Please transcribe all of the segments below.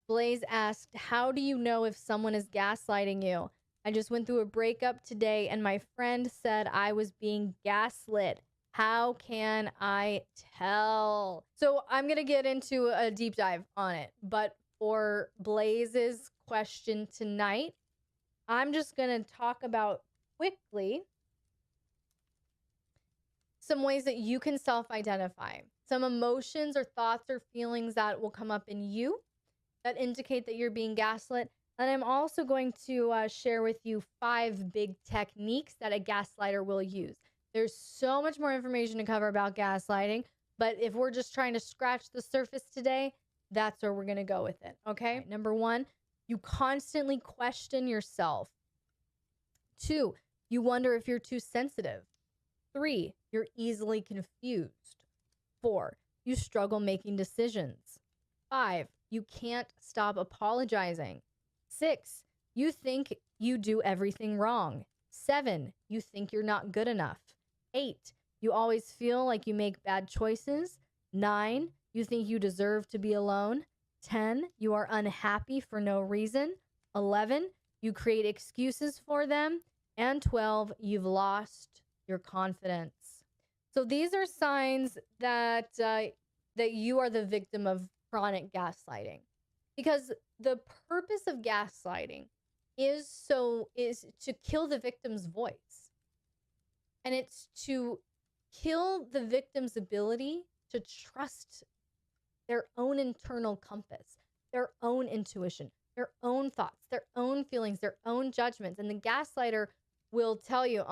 Blaze asked, how do you know if someone is gaslighting you? I just went through a breakup today and my friend said I was being gaslit. How can I tell? So I'm going to get into a deep dive on it. But for Blaze's question tonight, I'm just going to talk about quickly some ways that you can self-identify, some emotions or thoughts or feelings that will come up in you that indicate that you're being gaslit. And I'm also going to share with you 5 big techniques that a gaslighter will use. There's so much more information to cover about gaslighting, but if we're just trying to scratch the surface today, that's where we're going to go with it. Okay. Number 1, you constantly question yourself. 2, you wonder if you're too sensitive. 3, you're easily confused. 4, you struggle making decisions. 5, you can't stop apologizing. 6, you think you do everything wrong. 7, you think you're not good enough. 8, you always feel like you make bad choices. 9, you think you deserve to be alone. 10, you are unhappy for no reason. 11, you create excuses for them. And 12, you've lost your confidence. So these are signs that that you are the victim of chronic gaslighting, because the purpose of gaslighting is to kill the victim's voice, and it's to kill the victim's ability to trust their own internal compass, their own intuition, their own thoughts, their own feelings, their own judgments. And the gaslighter will tell you,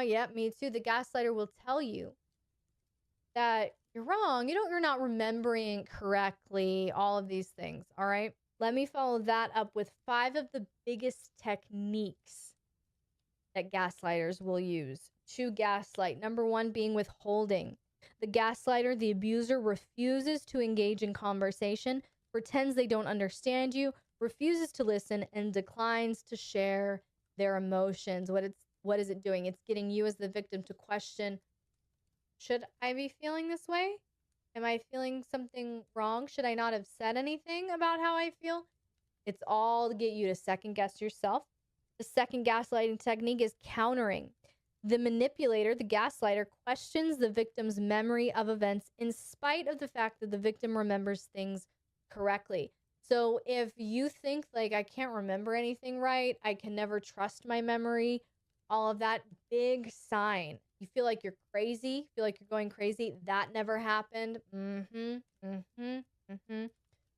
yep, me too. The gaslighter will tell you that you're wrong. You're not remembering correctly, all of these things. All right. Let me follow that up with 5 of the biggest techniques that gaslighters will use to gaslight. Number 1 being withholding. The gaslighter, the abuser, refuses to engage in conversation, pretends they don't understand you, refuses to listen, and declines to share their emotions. What is it doing? It's getting you as the victim to question, should I be feeling this way? Am I feeling something wrong? Should I not have said anything about how I feel? It's all to get you to second guess yourself. The second gaslighting technique is countering. The manipulator, the gaslighter, questions the victim's memory of events in spite of the fact that the victim remembers things correctly. So if you think like, I can't remember anything right, I can never trust my memory, all of that, big sign. You feel like you're crazy, feel like you're going crazy, that never happened.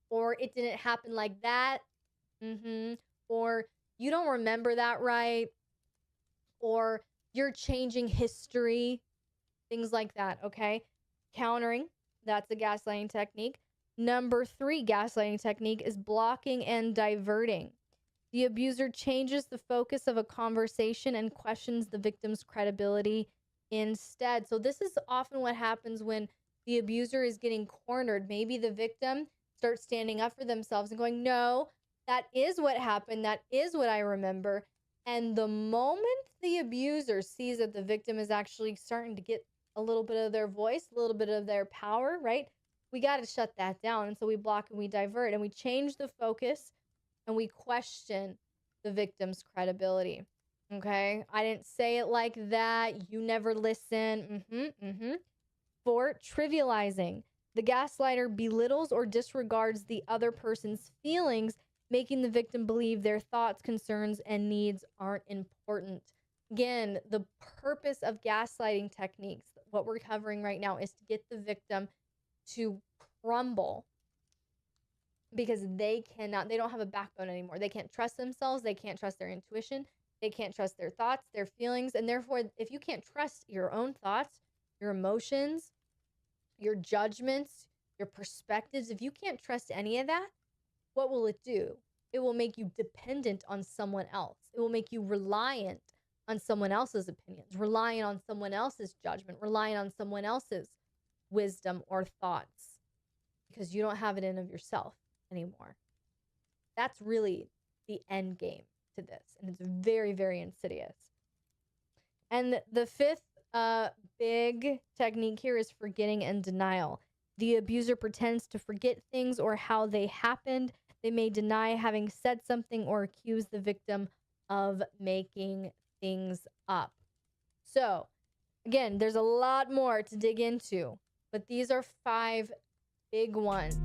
Or it didn't happen like that. Or you don't remember that right. Or you're changing history, things like that, okay? Countering, that's a gaslighting technique. Number 3 gaslighting technique is blocking and diverting. The abuser changes the focus of a conversation and questions the victim's credibility instead. So this is often what happens when the abuser is getting cornered. Maybe the victim starts standing up for themselves and going, no, that is what happened. That is what I remember. And the moment the abuser sees that the victim is actually starting to get a little bit of their voice, a little bit of their power, right? We got to shut that down. And so we block and we divert and we change the focus and we question the victim's credibility. Okay? I didn't say it like that. You never listen. 4, trivializing. The gaslighter belittles or disregards the other person's feelings, making the victim believe their thoughts, concerns, and needs aren't important. Again, the purpose of gaslighting techniques, what we're covering right now, is to get the victim to crumble, because they don't have a backbone anymore. They can't trust themselves. They can't trust their intuition. They can't trust their thoughts, their feelings. And therefore, if you can't trust your own thoughts, your emotions, your judgments, your perspectives, if you can't trust any of that, what will it do? It will make you dependent on someone else. It will make you reliant on someone else's opinions, reliant on someone else's judgment, reliant on someone else's wisdom or thoughts, because you don't have it in of yourself anymore. That's really the end game to this, and it's very, very insidious. And the 5th big technique here is forgetting and denial. The abuser pretends to forget things or how they happened. They may deny having said something or accuse the victim of making things up. So, again, there's a lot more to dig into, but these are 5 big ones.